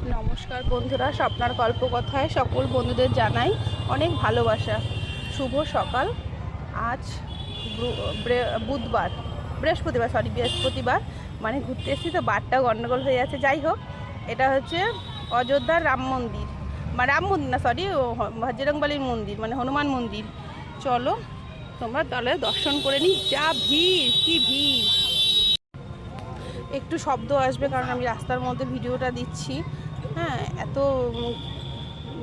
নমস্কার বন্ধুরা, স্বপ্নার কল্পকথায় সকল বন্ধুদের জানাই অনেক ভালোবাসা। শুভ সকাল। আজ বৃহস্পতিবার, মানে ঘুরতে এসেছি তো বারটা গন্ডগোল হয়ে যাচ্ছে। যাই হোক, এটা হচ্ছে অযোধ্যার রাম মন্দির, বজরংবলীর মন্দির, মানে হনুমান মন্দির। চলো তোমরা তাহলে দর্শন করে নিই। যা ভিড়, কি ভিড়! একটু শব্দ আসবে কারণ আমি রাস্তার মধ্যে ভিডিওটা দিচ্ছি। হ্যাঁ, এত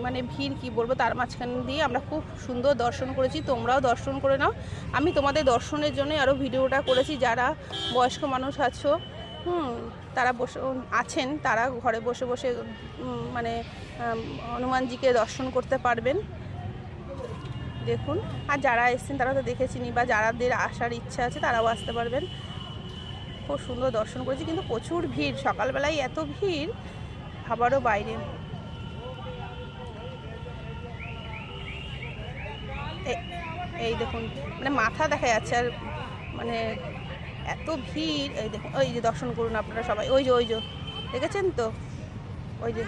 মানে ভিড় কি বলবো। তার মাঝখান দিয়ে আমরা খুব সুন্দর দর্শন করেছি, তোমরাও দর্শন করে নাও। আমি তোমাদের দর্শনের জন্য আরও ভিডিওটা করেছি। যারা বয়স্ক মানুষ আছো, তারা আছেন, তারা ঘরে বসে বসে মানে হনুমানজিকে দর্শন করতে পারবেন। দেখুন, আর যারা এসছেন তারা তো দেখেছিনি, বা যারাদের আসার ইচ্ছা আছে তারাও আসতে পারবেন। খুব সুন্দর দর্শন করেছি, কিন্তু প্রচুর ভিড়। সকালবেলায় এত ভিড়, আবারও বাইরে। এই দেখুন, মানে মাথা দেখা যাচ্ছে, আর মানে এত ভিড়। এই দেখুন, ওই যে দর্শন করুন আপনারা সবাই। ওই যে দেখেছেন তো, ওই যে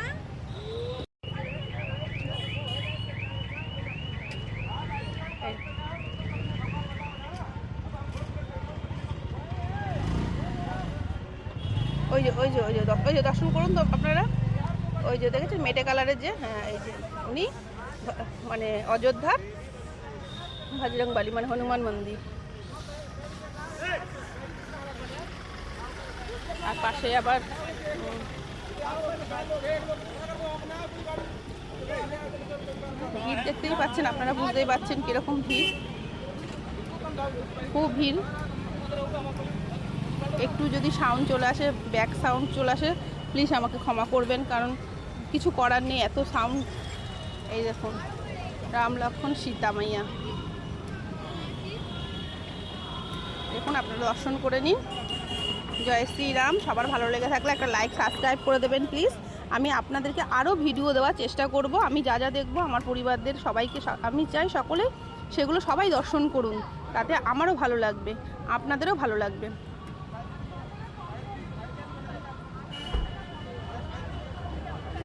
ওই যে দর্শন করুন তো আপনারা। ওই যে দেখেছেন মেটে কালারের যে, হ্যাঁ এই যে উনি মানে অযোধ্যার বজরংবলী, মানে হনুমান মন্দির। আর পাশে আবার ভিড় দেখতেই পাচ্ছেন আপনারা, বুঝতেই পারছেন কিরকম ভিড়। খুব ভিড়। একটু যদি সাউন্ড চলে আসে, ব্যাক সাউন্ড চলে আসে, প্লিজ আমাকে ক্ষমা করবেন, কারণ কিছু করার নেই, এত সাউন্ড। এই দেখুন, রাম লক্ষ্মণ সীতা মাইয়া। দেখুন, আপনারা দর্শন করে নিন। জয় শ্রীরাম। সবার ভালো লেগে থাকলে একটা লাইক, সাবস্ক্রাইব করে দেবেন প্লিজ। আমি আপনাদেরকে আরও ভিডিও দেওয়ার চেষ্টা করব। আমি যা যা দেখবো, আমার পরিবারদের সবাইকে আমি চাই সকলে সেগুলো সবাই দর্শন করুন, তাতে আমারও ভালো লাগবে, আপনাদেরও ভালো লাগবে।